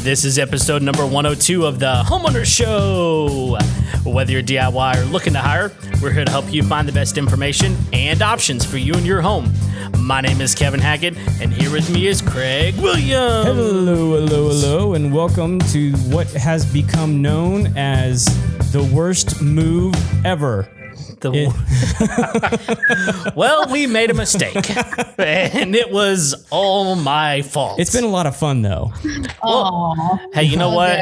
This is episode number 102 of the Homeowners Show. Whether you're DIY or looking to hire, we're here to help you find the best information and options for you and your home. My name is Kevin Hackett, and here with me is Craig Williams. Hello, and welcome to what has become known as the worst move ever. Well, we made a mistake, and it was all my fault. It's been a lot of fun, though. Well, hey, you know what?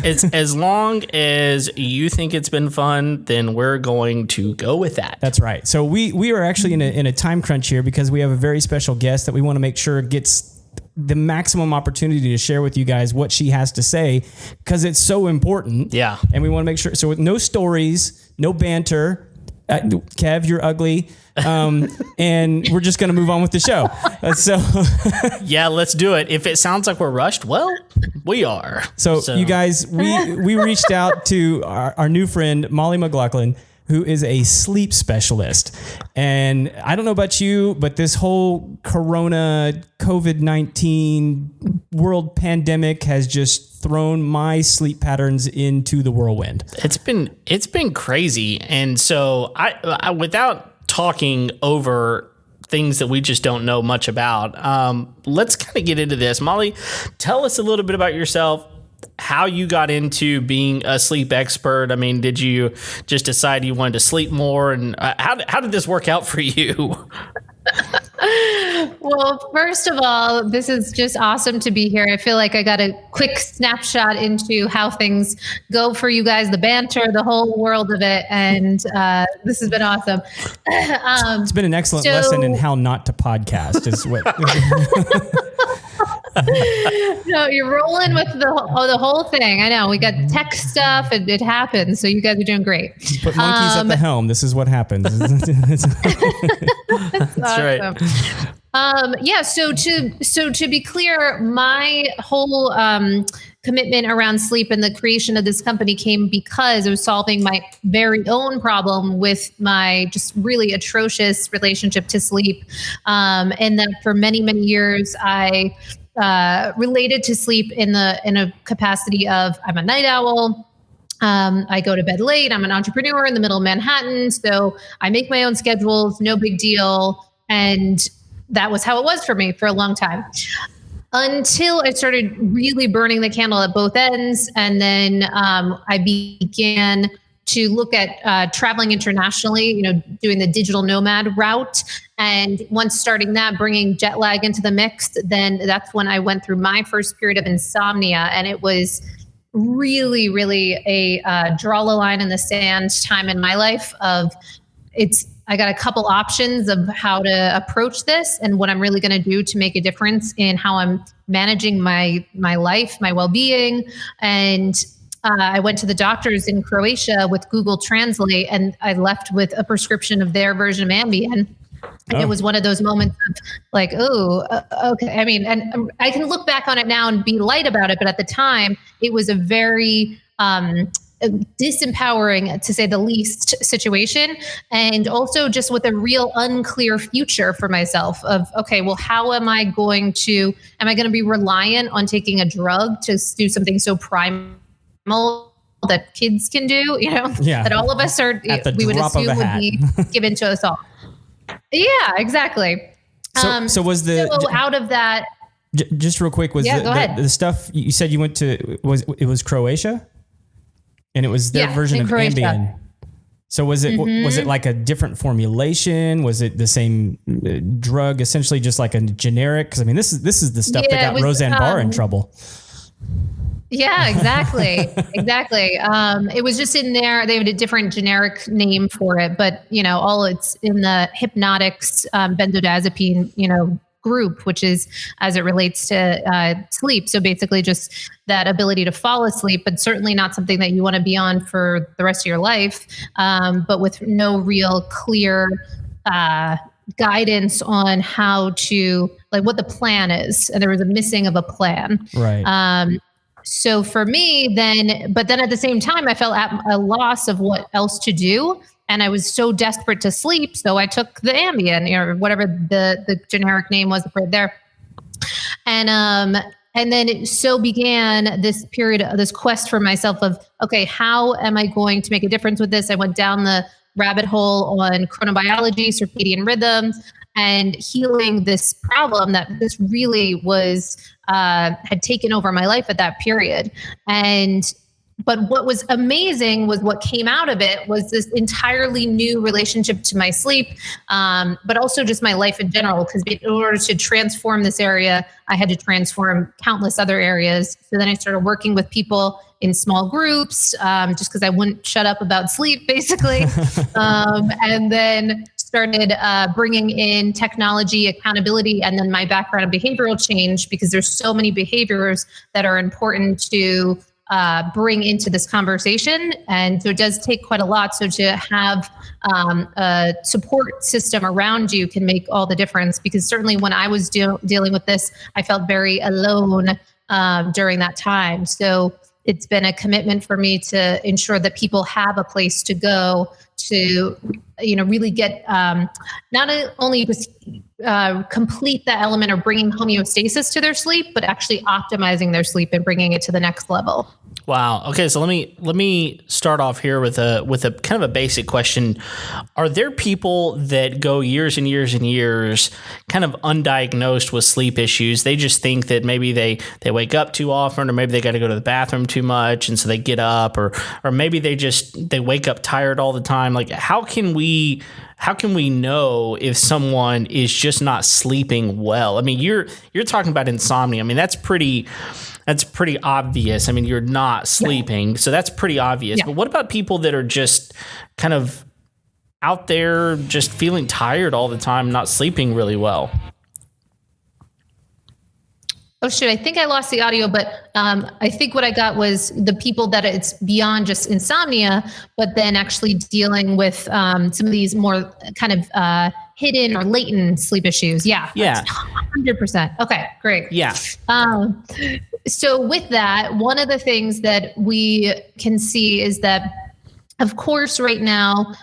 It's as long as you think it's been fun, then we're going to go with that. That's right. So we are actually in a time crunch here because we have a very special guest that we want to make sure gets the maximum opportunity to share with you guys what she has to say because it's so important. Yeah. And we want to make sure. So with no stories, no banter. Kev, you're ugly. And we're just going to move on with the show. Yeah, let's do it. If it sounds like we're rushed, well, we are. So you guys, we reached out to our new friend, Mollie McGlocklin, who is a sleep specialist. And I don't know about you, but this whole Corona, COVID-19 world pandemic has just thrown my sleep patterns into the whirlwind. It's been crazy. And so I without talking over things that we just don't know much about, let's kind of get into this. Mollie, tell us a little bit about yourself. How you got into being a sleep expert. I mean, did you just decide you wanted to sleep more? And how did this work out for you? Well, first of all, this is just awesome to be here. I feel like I got a quick snapshot into how things go for you guys, the banter, the whole world of it. And this has been awesome. It's been an excellent lesson in how not to podcast is what... No, you're rolling with the whole thing. I know we got tech stuff and it happens. So you guys are doing great. Put monkeys at the helm. This is what happens. That's right. Yeah. So to be clear, my whole commitment around sleep and the creation of this company came because I was solving my very own problem with my just really atrocious relationship to sleep. And that for many, many years, I related to sleep in a capacity of I'm a night owl. I go to bed late. I'm an entrepreneur in the middle of Manhattan. So I make my own schedules, no big deal. And that was how it was for me for a long time. Until I started really burning the candle at both ends. And then I began to look at traveling internationally, doing the digital nomad route. And once starting that, bringing jet lag into the mix, then that's when I went through my first period of insomnia. And it was really, really a draw the line in the sand time in my life I got a couple options of how to approach this and what I'm really going to do to make a difference in how I'm managing my life, my well-being. And I went to the doctors in Croatia with Google Translate, and I left with a prescription of their version of Ambien. And It was one of those moments of like, okay. I mean, and I can look back on it now and be light about it. But at the time, it was a very disempowering, to say the least, situation. And also just with a real unclear future for myself of, okay, well, how am I going to be reliant on taking a drug to do something so primal that kids can do, that all of us are, we would assume would be given to us all. Yeah, exactly. So out of that, just real quick, was the stuff you said you went to, was Croatia? And it was their version of Croatia. Ambien. So was it like a different formulation? Was it the same drug, essentially just like a generic? Because I mean, this is the stuff that got Roseanne Barr in trouble. Yeah, exactly. Exactly. It was just in there. They had a different generic name for it, but all it's in the hypnotics, benzodiazepine, group, which is as it relates to sleep. So basically just that ability to fall asleep, but certainly not something that you want to be on for the rest of your life, but with no real clear guidance on how to, like, what the plan is. And there was a missing of a plan. Right. So for me then at the same time, I felt at a loss of what else to do. And I was so desperate to sleep. So I took the Ambien or whatever the generic name was for there. And then it so began this period, this quest for myself of, okay, how am I going to make a difference with this? I went down the rabbit hole on chronobiology, circadian rhythms, and healing this problem that this really was, had taken over my life at that period. But what was amazing was what came out of it was this entirely new relationship to my sleep, but also just my life in general. Because in order to transform this area, I had to transform countless other areas. So then I started working with people in small groups, just because I wouldn't shut up about sleep, basically. And then started bringing in technology, accountability, and then my background in behavioral change, because there's so many behaviors that are important to bring into this conversation. And so it does take quite a lot. So to have a support system around you can make all the difference, because certainly when I was dealing with this, I felt very alone during that time. So it's been a commitment for me to ensure that people have a place to go to, really get not only just complete that element of bringing homeostasis to their sleep, but actually optimizing their sleep and bringing it to the next level. Wow. Okay, so let me start off here with a kind of a basic question. Are there people that go years and years and years kind of undiagnosed with sleep issues? They just think that maybe they wake up too often, or maybe they got to go to the bathroom too much, and so they get up, or maybe they wake up tired all the time. Like, how can we know if someone is just not sleeping well? I mean, you're talking about insomnia. I mean, that's pretty obvious. I mean, you're not sleeping, so that's pretty obvious. Yeah. But what about people that are just kind of out there just feeling tired all the time, not sleeping really well? Oh, shoot. I think I lost the audio, but I think what I got was the people that it's beyond just insomnia, but then actually dealing with some of these more kind of hidden or latent sleep issues. Yeah. 100%. Okay, great. Yeah. So with that, one of the things that we can see is that, of course, right now,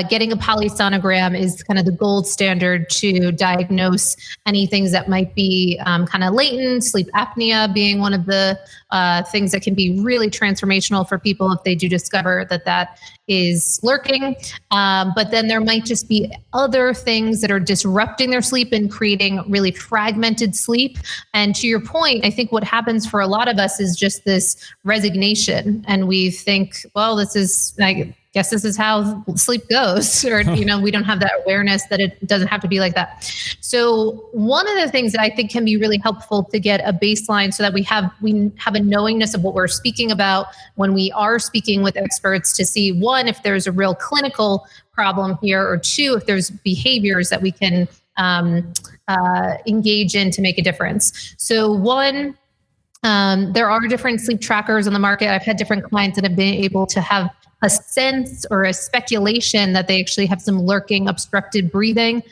getting a polysonogram is kind of the gold standard to diagnose any things that might be kind of latent, sleep apnea being one of the things that can be really transformational for people if they do discover that is lurking. But then there might just be other things that are disrupting their sleep and creating really fragmented sleep. And to your point, I think what happens for a lot of us is just this resignation. And we think, well, this is guess this is how sleep goes, or, we don't have that awareness that it doesn't have to be like that. So one of the things that I think can be really helpful to get a baseline so that we have a knowingness of what we're speaking about when we are speaking with experts, to see, one, if there's a real clinical problem here, or two, if there's behaviors that we can engage in to make a difference. So one, there are different sleep trackers on the market. I've had different clients that have been able to have a sense or a speculation that they actually have some lurking obstructed breathing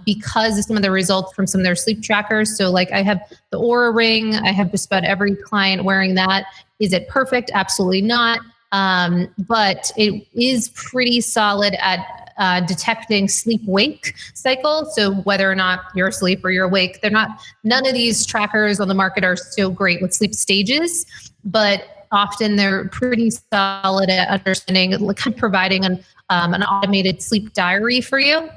because of some of the results from some of their sleep trackers. So like I have the Oura Ring. I have just about every client wearing that. Is it perfect? Absolutely not. But it is pretty solid at detecting sleep-wake cycle. So whether or not you're asleep or you're awake, none of these trackers on the market are so great with sleep stages, but often they're pretty solid at understanding, providing an automated sleep diary for you.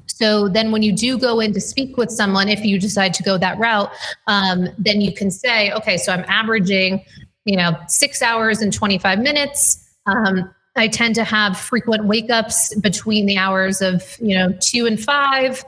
So then when you do go in to speak with someone, if you decide to go that route, then you can say, okay, so I'm averaging, 6 hours and 25 minutes. I tend to have frequent wake ups between the hours of, 2 and 5.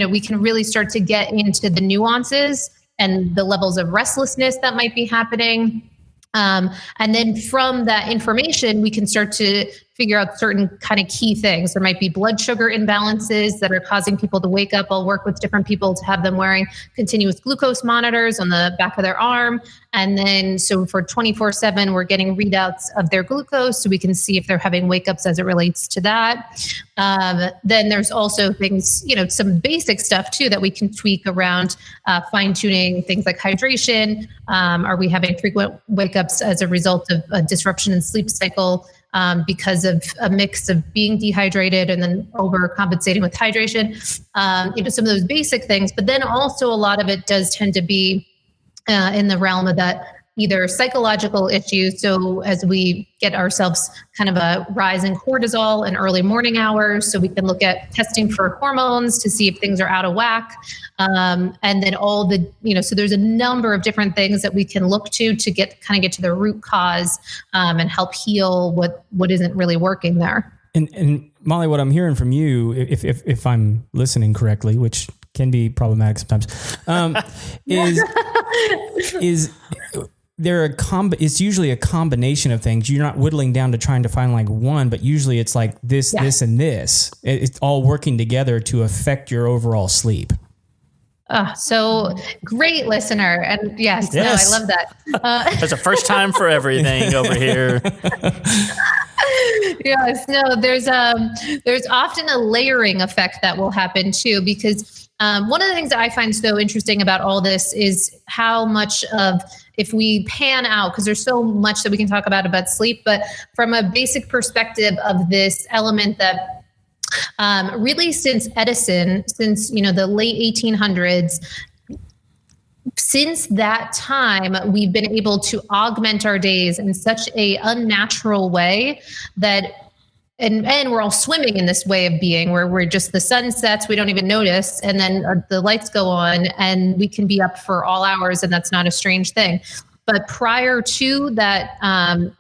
We can really start to get into the nuances and the levels of restlessness that might be happening. And then from that information, we can start to figure out certain kind of key things. There might be blood sugar imbalances that are causing people to wake up. I'll work with different people to have them wearing continuous glucose monitors on the back of their arm. And then, so for 24/7, we're getting readouts of their glucose so we can see if they're having wake ups as it relates to that. Then there's also things, some basic stuff too, that we can tweak around fine tuning things like hydration. Are we having frequent wake ups as a result of a disruption in sleep cycle? because of a mix of being dehydrated and then overcompensating with hydration, some of those basic things. But then also a lot of it does tend to be in the realm of that either psychological issues. So as we get ourselves kind of a rise in cortisol in early morning hours, so we can look at testing for hormones to see if things are out of whack. And then all the, so there's a number of different things that we can look to get to the root cause and help heal what isn't really working there. And Mollie, what I'm hearing from you, if I'm listening correctly, which can be problematic sometimes, is it's usually a combination of things. You're not whittling down to trying to find like one, but usually it's like this, this, and this. It's all working together to affect your overall sleep. So great listener. And yes. No, I love that. There's a first time for everything over here. Yes, no, there's often a layering effect that will happen too, because one of the things that I find so interesting about all this is how much of, if we pan out, because there's so much that we can talk about sleep, but from a basic perspective of this element that really since Edison, since, the late 1800s, since that time, we've been able to augment our days in such a unnatural way that, and we're all swimming in this way of being where we're just, the sun sets, we don't even notice, and then the lights go on and we can be up for all hours, and that's not a strange thing. But prior to that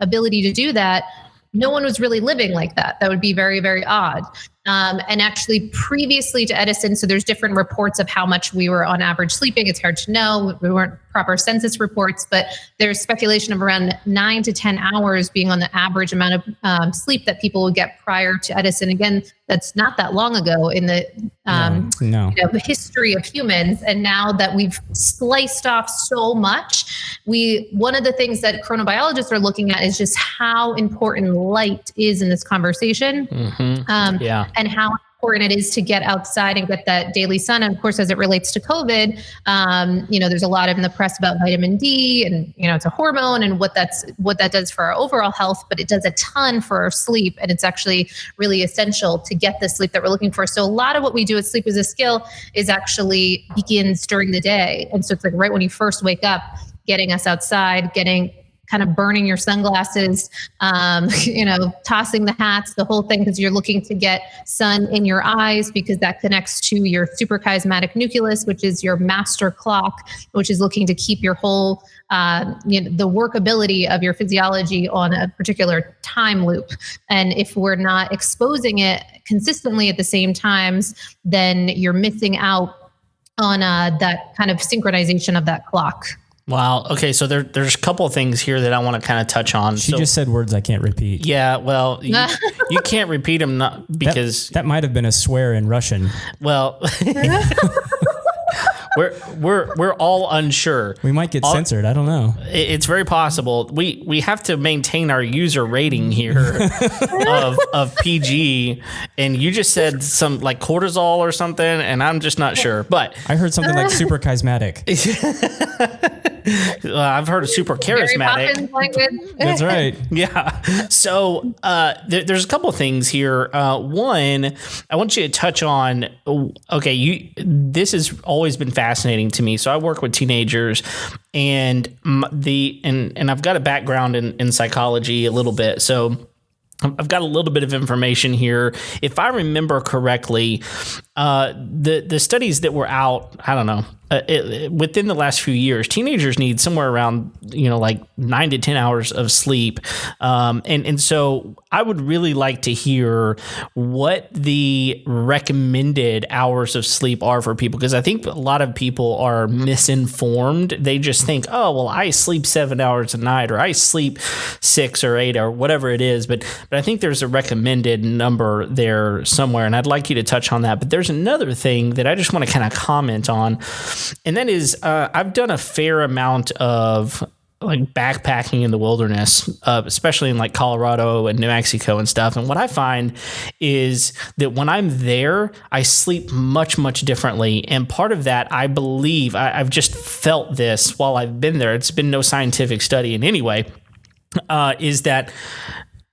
ability to do that, no one was really living like that. That would be very, very odd. And actually previously to Edison, so there's different reports of how much we were on average sleeping. It's hard to know. We weren't proper census reports, but there's speculation of around 9 to 10 hours being on the average amount of sleep that people would get prior to Edison. Again, that's not that long ago in the the history of humans. And now that we've sliced off so much, one of the things that chronobiologists are looking at is just how important light is in this conversation. Mm-hmm. And how important it is to get outside and get that daily sun. And of course, as it relates to COVID, there's a lot in the press about vitamin D, and it's a hormone and what that does for our overall health, but it does a ton for our sleep, and it's actually really essential to get the sleep that we're looking for. So a lot of what we do at Sleep is a Skill is actually begins during the day, and so it's like right when you first wake up, getting us outside, kind of burning your sunglasses, tossing the hats, the whole thing, because you're looking to get sun in your eyes, because that connects to your suprachiasmatic nucleus, which is your master clock, which is looking to keep your whole, the workability of your physiology on a particular time loop. And if we're not exposing it consistently at the same times, then you're missing out on that kind of synchronization of that clock. Wow. Okay. So there's a couple of things here that I want to kind of touch on. She just said words I can't repeat. Yeah. Well, you can't repeat them because that might have been a swear in Russian. Well, we're all unsure. We might get censored. I don't know. It's very possible. We have to maintain our user rating here of PG, and you just said some like cortisol or something, and I'm just not sure. But I heard something like super charismatic. I've heard of super charismatic. That's right. Yeah. So there's a couple of things here. One, I want you to touch on. Okay, this has always been fascinating to me. So I work with teenagers, and I've got a background in psychology a little bit. So I've got a little bit of information here. If I remember correctly, the studies that were out, I don't know, within the last few years, teenagers need somewhere around, like 9 to 10 hours of sleep. And so I would really like to hear what the recommended hours of sleep are for people, because I think a lot of people are misinformed. They just think, oh, well, I sleep 7 hours a night, or I sleep 6 or 8 or whatever it is. But I think there's a recommended number there somewhere, and I'd like you to touch on that. But there's another thing that I just want to kind of comment on. And that is, I've done a fair amount of like backpacking in the wilderness, especially in like Colorado and New Mexico and stuff. And what I find is that when I'm there, I sleep much, much differently. And part of that, I believe, I've just felt this while I've been there. It's been no scientific study in any way, is that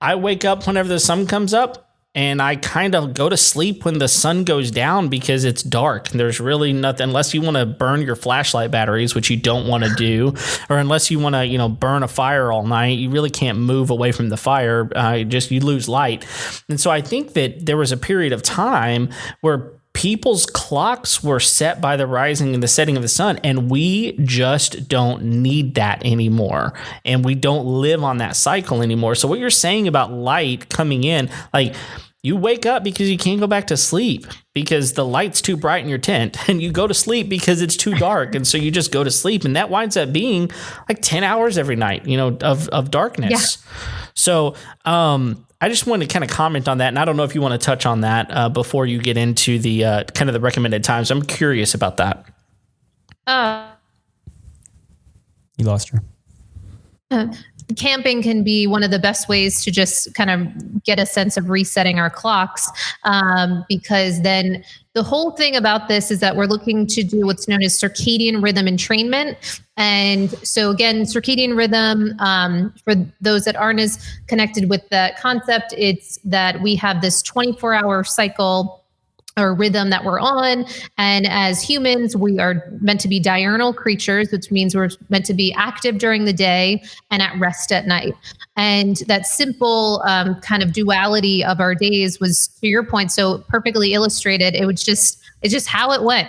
I wake up whenever the sun comes up. And I kind of go to sleep when the sun goes down because it's dark. There's really nothing, unless you want to burn your flashlight batteries, which you don't want to do, or unless you want to, burn a fire all night. You really can't move away from the fire. You lose light. And so I think that there was a period of time where people's clocks were set by the rising and the setting of the sun, and we just don't need that anymore. And we don't live on that cycle anymore. So what you're saying about light coming in, like, you wake up because you can't go back to sleep because the light's too bright in your tent, and you go to sleep because it's too dark. And so you just go to sleep, and that winds up being like 10 hours every night, of darkness. Yeah. So, I just wanted to kind of comment on that, and I don't know if you want to touch on that before you get into the kind of the recommended times. I'm curious about that. You lost her. Camping can be one of the best ways to just kind of get a sense of resetting our clocks, because then the whole thing about this is that we're looking to do what's known as circadian rhythm entrainment. And so again, circadian rhythm, for those that aren't as connected with that concept, it's that we have this 24-hour cycle or rhythm that we're on. And as humans, we are meant to be diurnal creatures, which means we're meant to be active during the day and at rest at night. And that simple kind of duality of our days was, to your point, so perfectly illustrated. It's just how it went,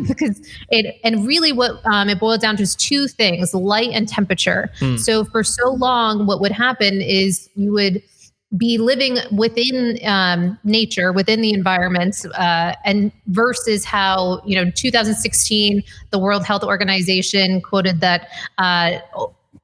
because and really what it boiled down to is two things: light and temperature. So for so long, what would happen is you would be living within nature, within the environment, and versus how, 2016, the World Health Organization quoted that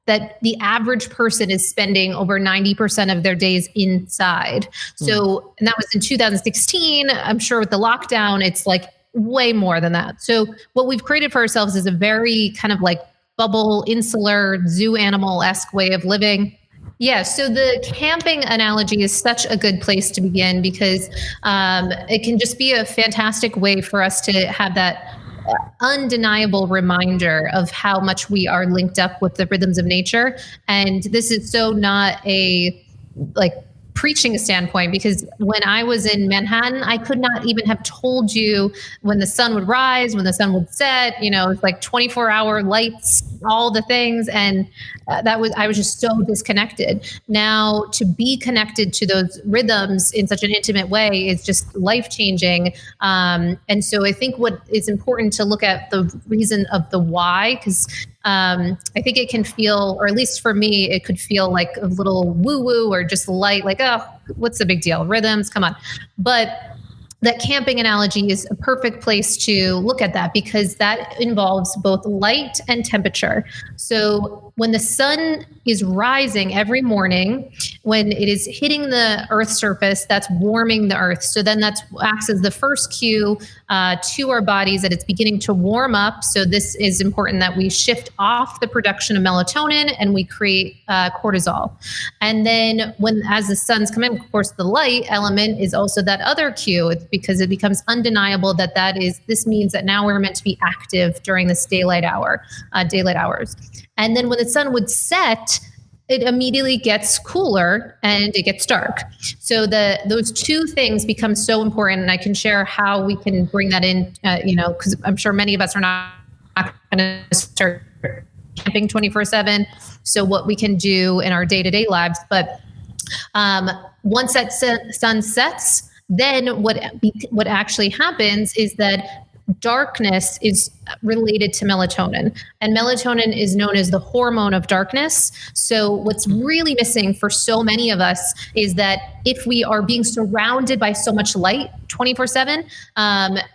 the average person is spending over 90% of their days inside. So, and that was in 2016. I'm sure with the lockdown, it's like way more than that. So what we've created for ourselves is a very kind of like bubble, insular, zoo animal-esque way of living. Yeah, so the camping analogy is such a good place to begin because it can just be a fantastic way for us to have that undeniable reminder of how much we are linked up with the rhythms of nature. And this is so not a preaching standpoint, because when I was in Manhattan, I could not even have told you when the sun would rise, when the sun would set, it's like 24-hour lights, all the things. And I was just so disconnected. Now to be connected to those rhythms in such an intimate way is just life-changing. And so I think what is important to look at the reason of the why, because I think it can feel, or at least for me, it could feel like a little woo-woo or just light, like, oh, what's the big deal? Rhythms, come on. But that camping analogy is a perfect place to look at that because that involves both light and temperature. So when the sun is rising every morning, when it is hitting the Earth's surface, that's warming the Earth. So then that acts as the first cue to our bodies that it's beginning to warm up. So this is important that we shift off the production of melatonin and we create cortisol. And then as the sun's come in, of course, the light element is also that other cue. It's because it becomes undeniable that this means that now we're meant to be active during this daylight hours. And then when the sun would set, it immediately gets cooler and it gets dark. So those two things become so important. And I can share how we can bring that in, because I'm sure many of us are not going to start camping 24/7. So what we can do in our day-to-day lives. But once that sun sets, then what actually happens is that darkness is related to melatonin, and melatonin is known as the hormone of darkness. So what's really missing for so many of us is that if we are being surrounded by so much light 24/7,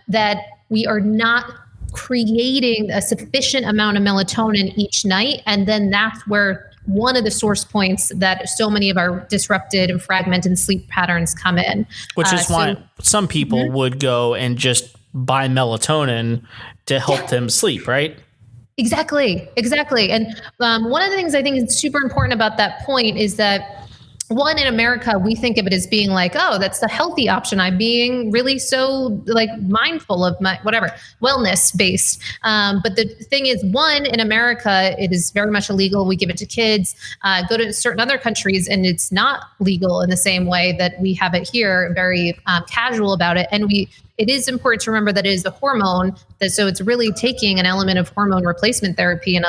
that we are not creating a sufficient amount of melatonin each night. And then that's where one of the source points that so many of our disrupted and fragmented sleep patterns come in. Which is why some people would go and just buy melatonin to help them sleep, right? Exactly. And one of the things I think is super important about that point is that one, in America, we think of it as being like, oh, that's the healthy option. I'm being really so like mindful of my whatever wellness based. But the thing is, one, in America, it is very much illegal. We give it to kids. Go to certain other countries, and it's not legal in the same way that we have it here. Very casual about it, and it is important to remember that it is a hormone. So it's really taking an element of hormone replacement therapy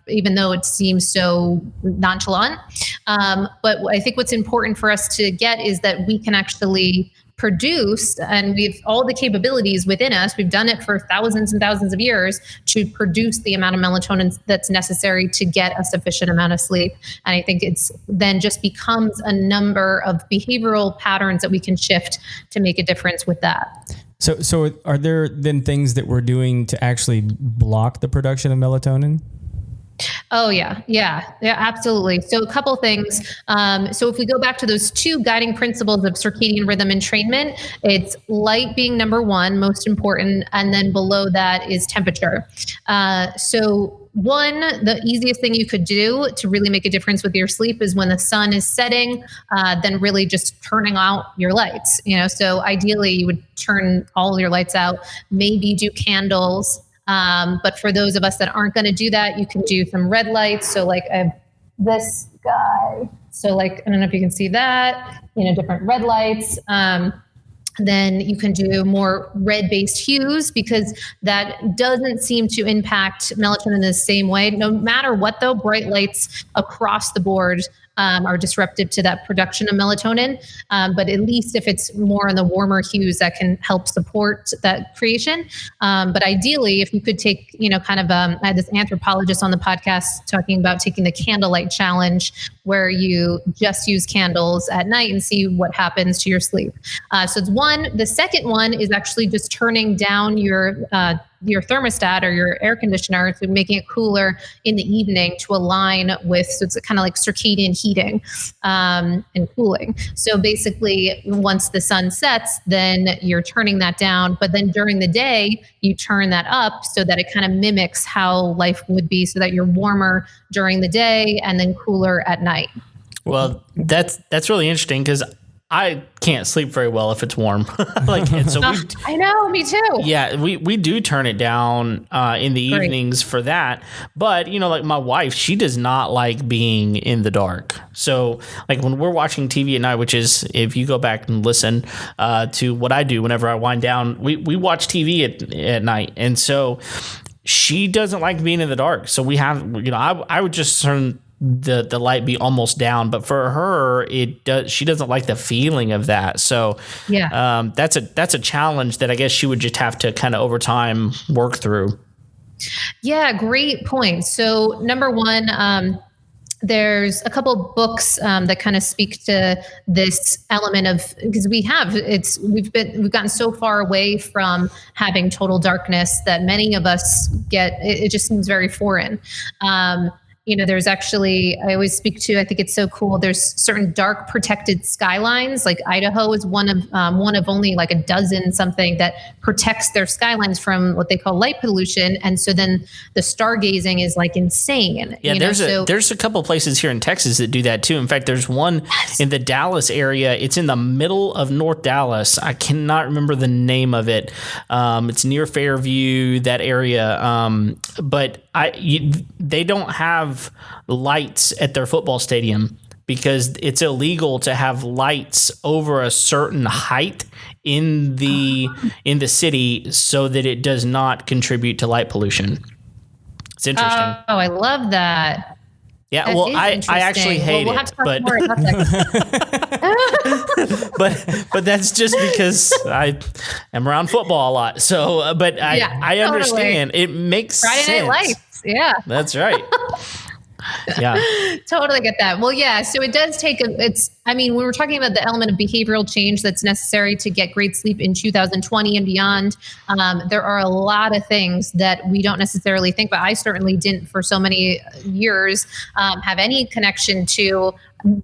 even though it seems so nonchalant. But I think what's important for us to get is that we can actually produce, and we've all the capabilities within us. We've done it for thousands and thousands of years to produce the amount of melatonin that's necessary to get a sufficient amount of sleep. And I think it's then just becomes a number of behavioral patterns that we can shift to make a difference with that. So are there then things that we're doing to actually block the production of melatonin? Oh, yeah, absolutely. So a couple things. So if we go back to those two guiding principles of circadian rhythm entrainment, it's light being number one, most important. And then below that is temperature. So one, the easiest thing you could do to really make a difference with your sleep is when the sun is setting, then really just turning out your lights. So ideally you would turn all your lights out, maybe do candles. But for those of us that aren't going to do that, you can do some red lights. So like I have this guy. So like, I don't know if you can see that, different red lights. Then you can do more red-based hues because that doesn't seem to impact melatonin in the same way. No matter what, though, bright lights across the board are disruptive to that production of melatonin. But at least if it's more in the warmer hues, that can help support that creation. But ideally, if you could take, I had this anthropologist on the podcast talking about taking the candlelight challenge, where you just use candles at night and see what happens to your sleep. So it's one. The second one is actually just turning down your thermostat or your air conditioner, so making it cooler in the evening to align with, so it's kind of like circadian heating and cooling. So basically, once the sun sets, then you're turning that down. But then during the day, you turn that up so that it kind of mimics how life would be, so that you're warmer during the day and then cooler at night. Well, that's really interesting because I can't sleep very well if it's warm. I know, me too. Yeah, we do turn it down in the evenings for that. But, like my wife, she does not like being in the dark. So like when we're watching TV at night, which is, if you go back and listen to what I do whenever I wind down, we watch TV at night. And so she doesn't like being in the dark. So we have, I would just turn the light be almost down, but for her, she doesn't like the feeling of that. So that's a challenge that I guess she would just have to kind of over time work through. Yeah, great point. So number one, there's a couple books that kind of speak to this element of, because we've gotten so far away from having total darkness that many of us it just seems very foreign. There's actually, I always speak to, I think it's so cool. There's certain dark protected skylines, like Idaho is one of only like a dozen something that protects their skylines from what they call light pollution. And so then the stargazing is like insane. Yeah, there's a couple places here in Texas that do that too. In fact, there's one in the Dallas area. It's in the middle of North Dallas. I cannot remember the name of it. It's near Fairview, that area. But they don't have lights at their football stadium because it's illegal to have lights over a certain height in the city so that it does not contribute to light pollution. It's interesting. Oh, I love that. Yeah, that I actually hate we'll have to talk more about that. but that's just because I am around football a lot. So, but I understand. It makes Friday sense. Night Lights. Yeah, that's right. Yeah, totally get that. Well, yeah. So it does take when we're talking about the element of behavioral change that's necessary to get great sleep in 2020 and beyond, there are a lot of things that we don't necessarily think, but I certainly didn't for so many years have any connection to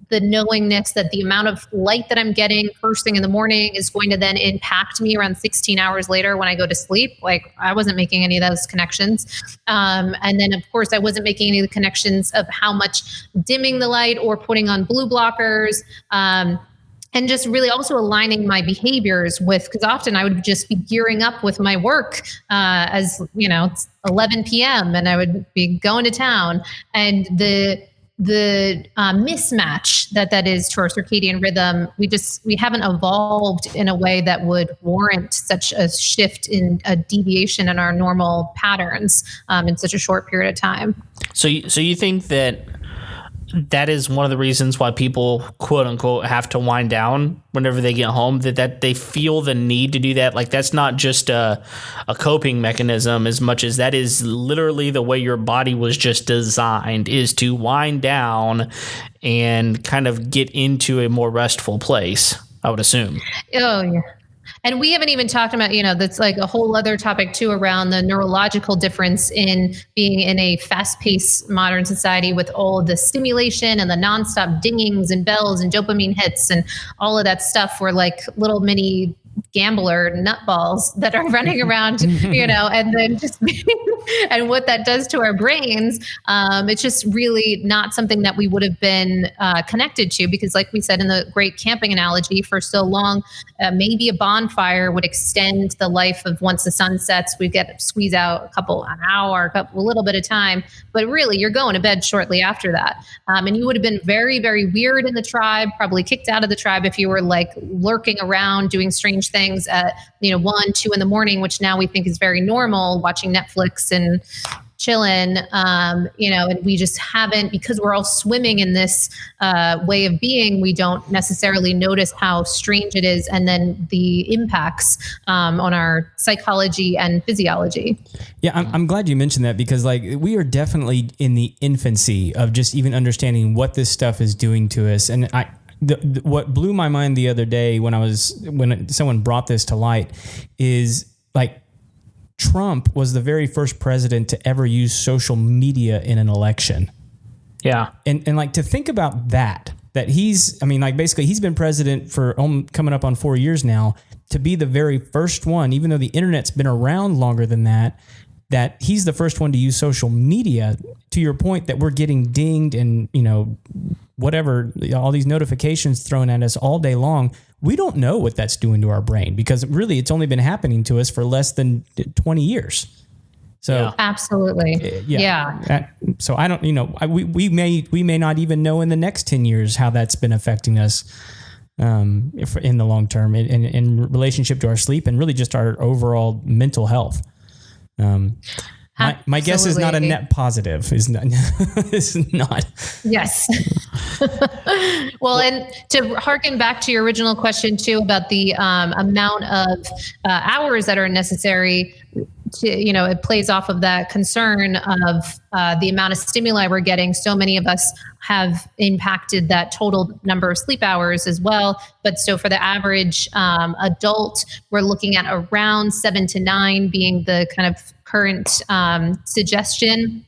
the knowingness that the amount of light that I'm getting first thing in the morning is going to then impact me around 16 hours later when I go to sleep. Like, I wasn't making any of those connections. And then, of course, I wasn't making any of the connections of how much dimming the light or putting on blue blockers. And just really also aligning my behaviors with, because often I would just be gearing up with my work as, it's 11 p.m. and I would be going to town. And the mismatch that is to our circadian rhythm, we haven't evolved in a way that would warrant such a shift in a deviation in our normal patterns in such a short period of time. So you think that is one of the reasons why people, quote unquote, have to wind down whenever they get home, that they feel the need to do that? Like, that's not just a coping mechanism as much as that is literally the way your body was just designed, is to wind down and kind of get into a more restful place, I would assume. Oh, yeah. And we haven't even talked about, that's like a whole other topic too, around the neurological difference in being in a fast-paced modern society with all of the stimulation and the nonstop dingings and bells and dopamine hits and all of that stuff. We're like little mini gambler nutballs that are running around, and then just and what that does to our brains. It's just really not something that we would have been connected to, because like we said in the great camping analogy, for so long, maybe a bonfire would extend the life of, once the sun sets, we squeeze out an hour, a little bit of time, but really you're going to bed shortly after that. And you would have been very, very weird in the tribe, probably kicked out of the tribe if you were like lurking around doing strange things at 1, 2 in the morning, which now we think is very normal, watching Netflix and chilling, and we just haven't, because we're all swimming in this way of being, we don't necessarily notice how strange it is, and then the impacts on our psychology and physiology. Yeah, I'm glad you mentioned that, because like we are definitely in the infancy of just even understanding what this stuff is doing to us. And what blew my mind the other day when someone brought this to light is like, Trump was the very first president to ever use social media in an election. Yeah. And like, to think about that basically he's been president for coming up on 4 years now, to be the very first one, even though the internet's been around longer than that he's the first one to use social media, to your point that we're getting dinged and, whatever, all these notifications thrown at us all day long. We don't know what that's doing to our brain, because really it's only been happening to us for less than 20 years. So yeah. Absolutely. Yeah. So I don't, we may not even know in the next 10 years how that's been affecting us in the long term in relationship to our sleep and really just our overall mental health. My guess is not a net positive. Is not. Yes. Well, and to harken back to your original question too about the amount of hours that are necessary to, it plays off of that concern of the amount of stimuli we're getting. So many of us have impacted that total number of sleep hours as well. But so for the average adult, we're looking at around 7 to 9 being the kind of current suggestion.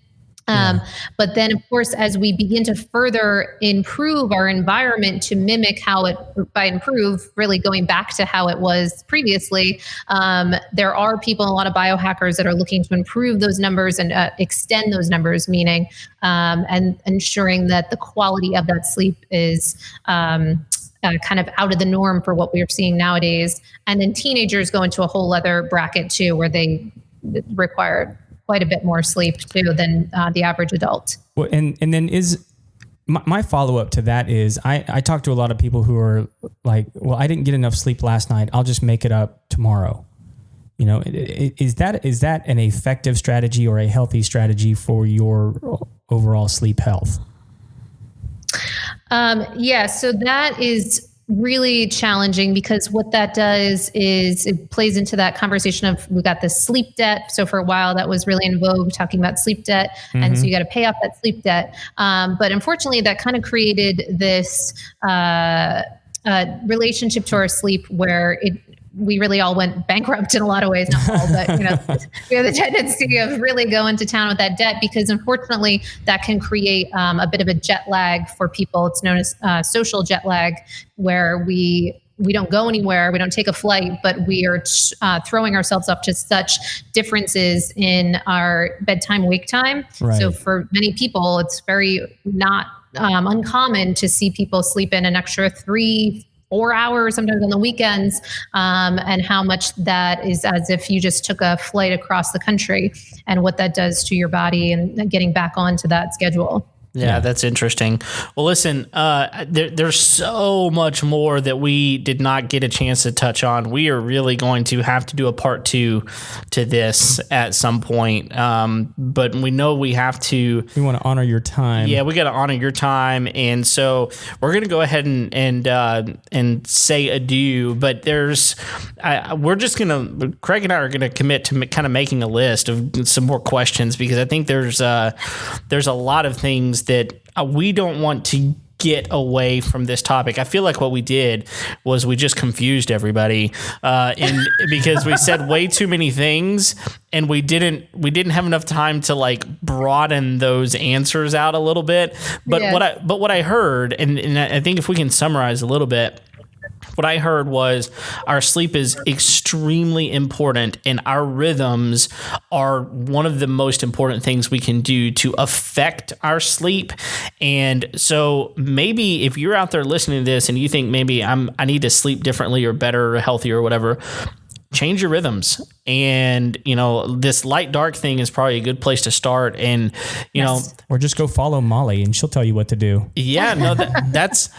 But then, of course, as we begin to further improve our environment to mimic by improve, really going back to how it was previously, there are people, a lot of biohackers that are looking to improve those numbers and extend those numbers, meaning and ensuring that the quality of that sleep is kind of out of the norm for what we're seeing nowadays. And then teenagers go into a whole other bracket too, where they require quite a bit more sleep too than the average adult. Well, and then is my follow-up to that is I talk to a lot of people who are like, well, I didn't get enough sleep last night, I'll just make it up tomorrow. Is that an effective strategy or a healthy strategy for your overall sleep health? Yeah, so that is really challenging, because what that does is it plays into that conversation of, we've got this sleep debt. So for a while that was really in vogue, talking about sleep debt. Mm-hmm. And so you got to pay off that sleep debt. But unfortunately that kind of created this relationship to our sleep where we really all went bankrupt in a lot of ways, not all, but we have the tendency of really going to town with that debt, because unfortunately that can create a bit of a jet lag for people. It's known as social jet lag, where we don't go anywhere, we don't take a flight, but we are throwing ourselves up to such differences in our bedtime, wake time. Right. So for many people, it's very not uncommon to see people sleep in an extra 3-4 hours, sometimes on the weekends, and how much that is as if you just took a flight across the country, and what that does to your body and getting back onto that schedule. Yeah, that's interesting. Well, listen, there's so much more that we did not get a chance to touch on. We are really going to have to do a part 2 to this at some point. But we know we have to. We want to honor your time. Yeah, we got to honor your time, and so we're going to go ahead and say adieu. But we're just gonna. Craig and I are going to commit to kind of making a list of some more questions, because I think there's a lot of things that we don't want to get away from this topic. I feel like what we did was we just confused everybody, because we said way too many things, and we didn't have enough time to like broaden those answers out a little bit. But what I heard, and I think if we can summarize a little bit, what I heard was our sleep is extremely important, and our rhythms are one of the most important things we can do to affect our sleep. And so maybe if you're out there listening to this and you think maybe I need to sleep differently or better or healthier or whatever, change your rhythms. And, this light dark thing is probably a good place to start. And, or just go follow Mollie and she'll tell you what to do. Yeah, no, that's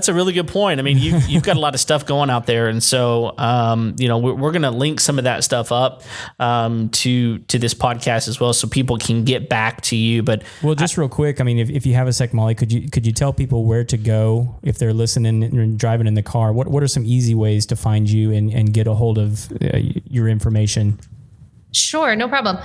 a really good point. I mean, you've got a lot of stuff going out there. And so, we're going to link some of that stuff up to this podcast as well, so people can get back to you. But just real quick, I mean, if you have a sec, Mollie, could you tell people where to go if they're listening and driving in the car? What are some easy ways to find you and get a hold of your information? Sure, no problem.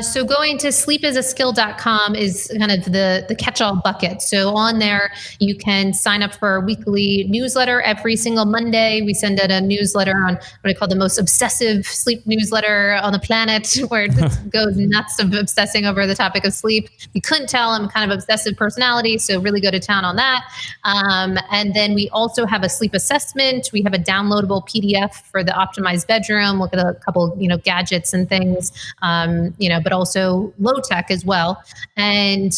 So going to sleepisaskill.com is kind of the catch-all bucket. So on there, you can sign up for our weekly newsletter every single Monday. We send out a newsletter on what I call the most obsessive sleep newsletter on the planet, where it goes nuts of obsessing over the topic of sleep. You couldn't tell, I'm kind of obsessive personality, so really go to town on that. And then we also have a sleep assessment. We have a downloadable PDF for the optimized bedroom. Look at a couple, gadgets and things. But also low tech as well. And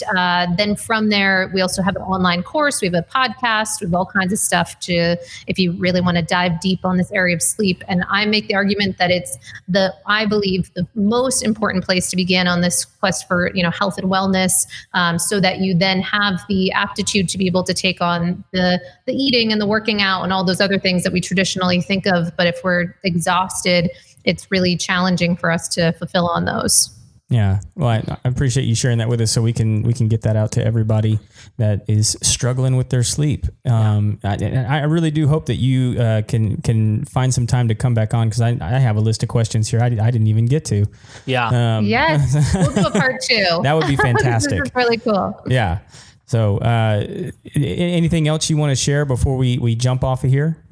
then from there, we also have an online course. We have a podcast. We have all kinds of stuff if you really want to dive deep on this area of sleep. And I make the argument that it's I believe the most important place to begin on this quest for, health and wellness, so that you then have the aptitude to be able to take on the eating and the working out and all those other things that we traditionally think of. But if we're exhausted, it's really challenging for us to fulfill on those. Yeah. Well, I appreciate you sharing that with us, so we can get that out to everybody that is struggling with their sleep. I really do hope that you can find some time to come back on, because I have a list of questions here I didn't even get to. Yeah. Yes. We'll do a part 2. That would be fantastic. This is really cool. Yeah. So anything else you want to share before we jump off of here?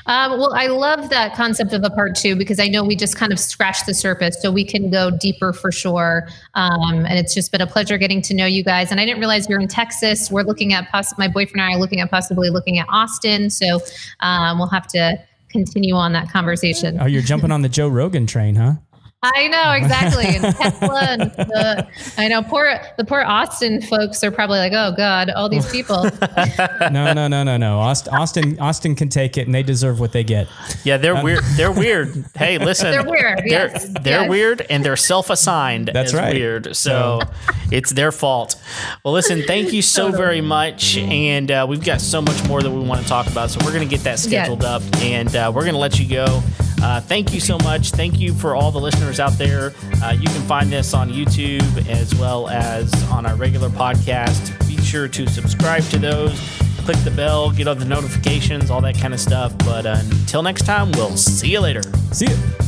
Well, I love that concept of a part 2, because I know we just kind of scratched the surface, so we can go deeper for sure. And it's just been a pleasure getting to know you guys. And I didn't realize you're in Texas. We're looking at my boyfriend and I are looking at possibly looking at Austin. So we'll have to continue on that conversation. Oh, you're jumping on the Joe Rogan train, huh? I know, exactly. And Tesla, and I know the poor Austin folks are probably like, oh God, all these people. No. Austin can take it, and they deserve what they get. Yeah, they're weird. They're weird. Hey, listen, they're weird. They're weird, and they're self-assigned. That's as right. Weird. So it's their fault. Well, listen, thank you so very much, and we've got so much more that we want to talk about. So we're going to get that scheduled up, and we're going to let you go. Thank you so much. Thank you for all the listeners out there. You can find this on YouTube as well as on our regular podcast. Be sure to subscribe to those. Click the bell, get all the notifications, all that kind of stuff. But until next time, we'll see you later. See you.